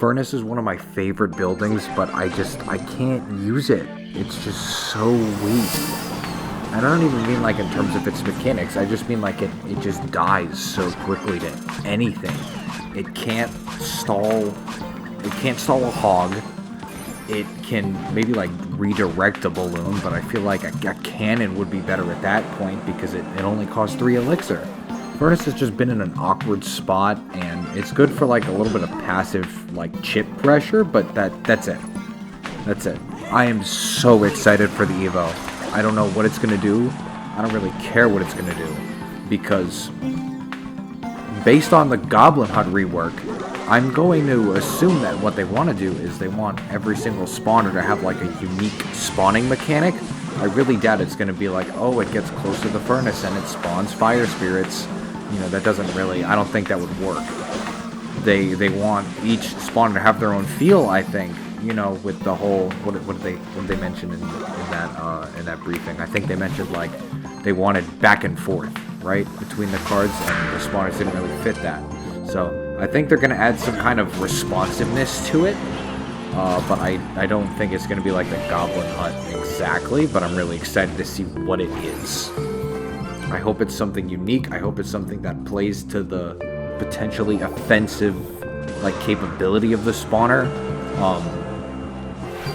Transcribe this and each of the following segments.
Furnace is one of my favorite buildings, but I can't use it. It's just so weak. And I don't even mean like in terms of its mechanics. I just mean like it just dies so quickly to anything. It can't stall. It can't stall a hog. It can maybe like redirect a balloon, but I feel like a cannon would be better at that point because it only costs 3 elixir. Furnace has just been in an awkward spot, and it's good for like a little bit of passive like chip pressure, but that's it. That's it. I am so excited for the EVO. I don't know what it's going to do. I don't really care what it's going to do, because based on the Goblin Hut rework, I'm going to assume that what they want to do is they want every single spawner to have like a unique spawning mechanic. I really doubt it's going to be like, oh, it gets close to the furnace and it spawns fire spirits. You know, that doesn't really, I don't think that would work. They want each spawner to have their own feel, I think. You know, with the whole, what did they mention in that briefing? I think they mentioned like they wanted back and forth, right, between the cards, and the spawners didn't really fit that. So I think they're going to add some kind of responsiveness to it, but I don't think it's going to be like the Goblin Hut exactly, but I'm really excited to see what it is. I hope it's something unique. I hope it's something that plays to the potentially offensive like capability of the spawner.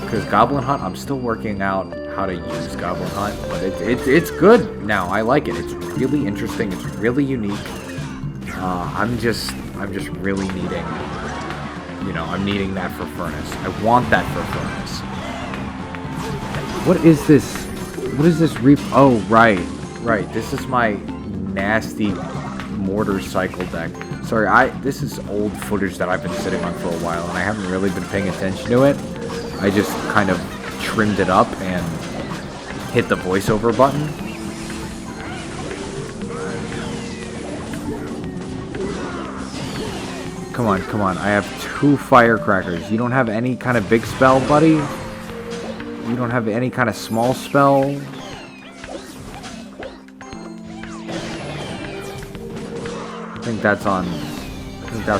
Because Goblin Hunt, I'm still working out how to use Goblin Hunt, but it's good now. I like it. It's really interesting. It's really unique. I'm just really needing, you know, I'm needing that for Furnace. I want that for Furnace. What is this? What is this Oh, right. This is my nasty mortar cycle deck. Sorry, this is old footage that I've been sitting on for a while, and I haven't really been paying attention to it. I just kind of trimmed it up and hit the voiceover button. Come on. I have 2 firecrackers. You don't have any kind of big spell, buddy? You don't have any kind of small spell? I think that's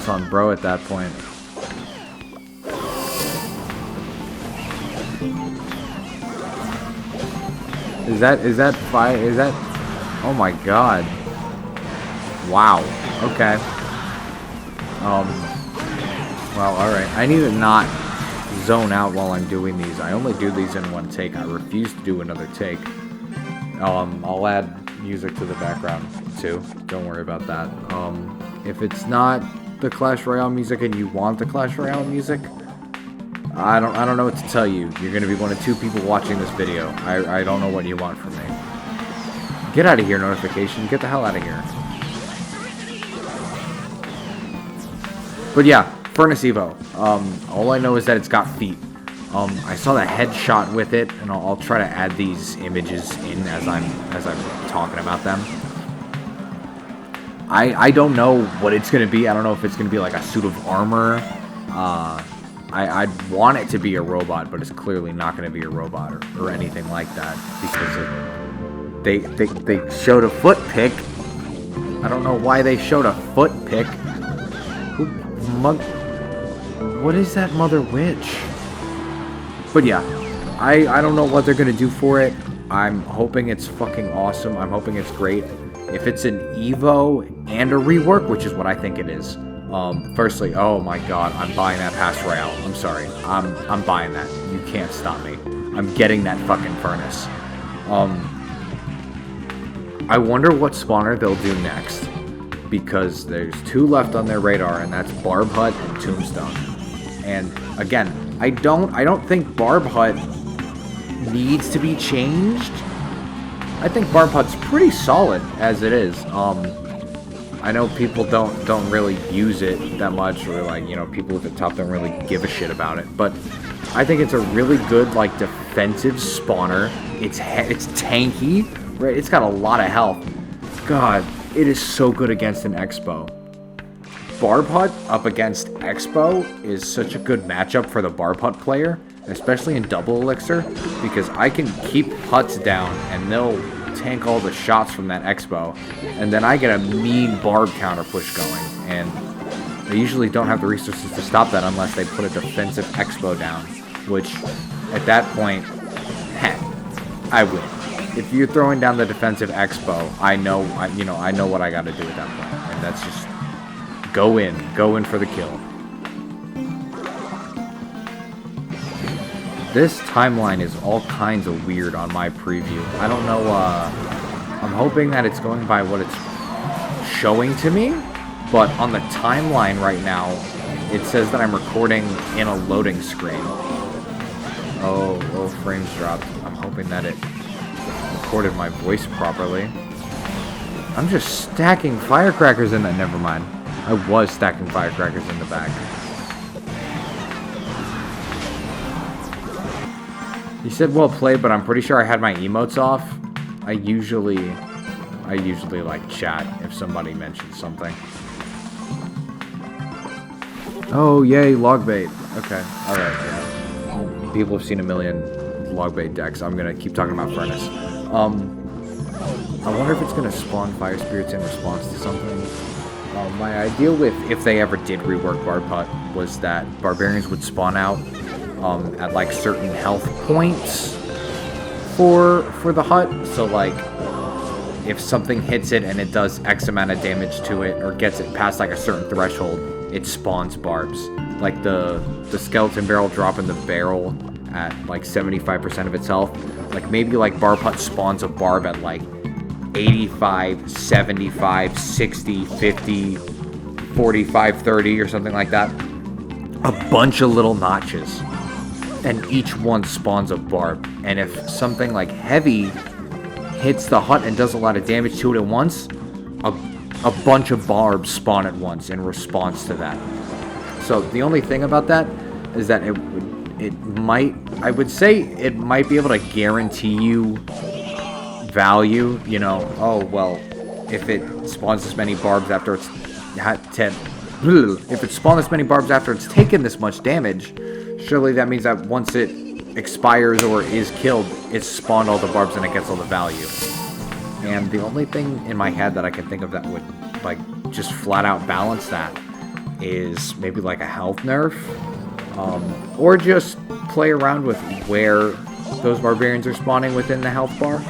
on bro at that point. Is that fire? Is that? Oh my god. Wow. Okay. Well, alright. I need to not zone out while I'm doing these. I only do these in one take. I refuse to do another take. I'll add music to the background too. Don't worry about that. If it's not the Clash Royale music and you want the Clash Royale music, I don't know what to tell you. You're gonna be one of 2 people watching this video. I don't know what you want from me. Get out of here, notification. Get the hell out of here. But yeah, Furnace EVO. All I know is that it's got feet. I saw the headshot with it, and I'll try to add these images in as I'm talking about them. I don't know what it's gonna be. I don't know if it's gonna be like a suit of armor. I'd want it to be a robot, but it's clearly not going to be a robot or anything like that, because they showed a foot pick. I don't know why they showed a foot pick. What is that mother witch? But yeah, I don't know what they're going to do for it. I'm hoping it's fucking awesome. I'm hoping it's great. If it's an EVO and a rework, which is what I think it is. Firstly, oh my god, I'm buying that Pass Royale. I'm sorry. I'm buying that. You can't stop me. I'm getting that fucking Furnace. I wonder what spawner they'll do next, because there's 2 left on their radar, and that's Barb Hut and Tombstone. And again, I don't think Barb Hut needs to be changed. I think Barb Hut's pretty solid as it is. I know people don't really use it that much, or like, you know, people at the top don't really give a shit about it. But I think it's a really good like defensive spawner. It's tanky, right? It's got a lot of health. God, it is so good against an Expo. Barb Hut up against Expo is such a good matchup for the Barb Hut player, especially in double elixir, because I can keep Huts down and they'll tank all the shots from that Expo, and then I get a mean barb counter push going, and They usually don't have the resources to stop that unless they put a defensive expo down, which at that point, I win. If you're throwing down the defensive expo, I know what I got to do at that point, and that's just go in for the kill. This timeline is all kinds of weird on my preview. I don't know, I'm hoping that it's going by what it's showing to me, but on the timeline right now, it says that I'm recording in a loading screen. Oh, frames dropped. I'm hoping that it recorded my voice properly. I'm just stacking firecrackers in that. Never mind. I was stacking firecrackers in the back. He said well played, but I'm pretty sure I had my emotes off. I usually like chat if somebody mentions something. Oh, yay, log bait. Okay, alright, yeah. People have seen a million log bait decks. I'm gonna keep talking about Furnace. I wonder if it's gonna spawn fire spirits in response to something. My idea with, if they ever did rework Barbput, was that barbarians would spawn out at like certain health points for the hut. So like if something hits it and it does X amount of damage to it, or gets it past like a certain threshold, it spawns barbs. Like the skeleton barrel dropping the barrel at like 75% of its health. Like maybe like Barbput spawns a barb at like 85, 75, 60, 50, 45, 30 or something like that. A bunch of little notches. And each one spawns a barb. And if something like heavy hits the hut and does a lot of damage to it at once, a bunch of barbs spawn at once in response to that. So the only thing about that is that I would say it might be able to guarantee you value, you know, oh, well, if it spawns this many barbs after it's taken this much damage, surely that means that once it expires or is killed, it's spawned all the barbs and it gets all the value. And the only thing in my head that I can think of that would, like, just flat out balance that is maybe like a health nerf, or just play around with where those barbarians are spawning within the health bar.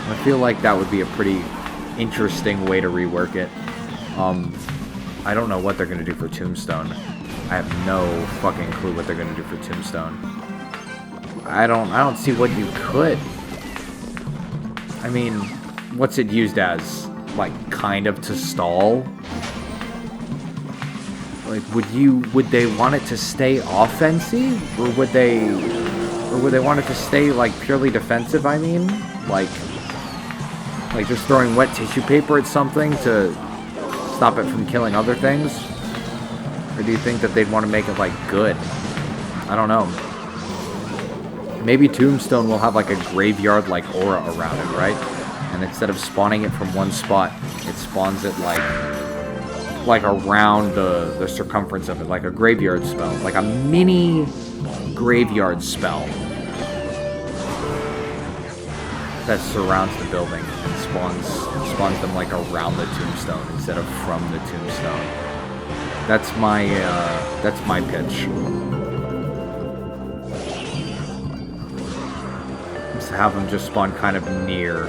I feel like that would be a pretty interesting way to rework it. I don't know what they're going to do for Tombstone. I have no fucking clue what they're going to do for Tombstone. I don't see what you could. I mean, what's it used as? Like, kind of to stall? Like, would they want it to stay offensive? Or would they want it to stay, like, purely defensive, I mean? Like just throwing wet tissue paper at something to stop it from killing other things? Or do you think that they'd want to make it, like, good? I don't know. Maybe Tombstone will have, like, a graveyard-like aura around it, right? And instead of spawning it from one spot, it spawns it, like around the circumference of it, like a graveyard spell. Like a mini graveyard spell that surrounds the building and spawns them, like, around the tombstone instead of from the tombstone. That's my pitch. Just have them just spawn kind of near.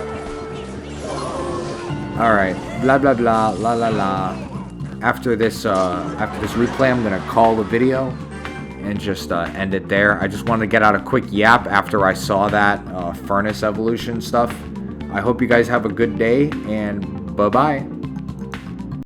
Alright, blah blah blah, la la la. After this replay, I'm gonna call the video and just end it there. I just wanted to get out a quick yap after I saw that furnace evolution stuff. I hope you guys have a good day, and bye-bye.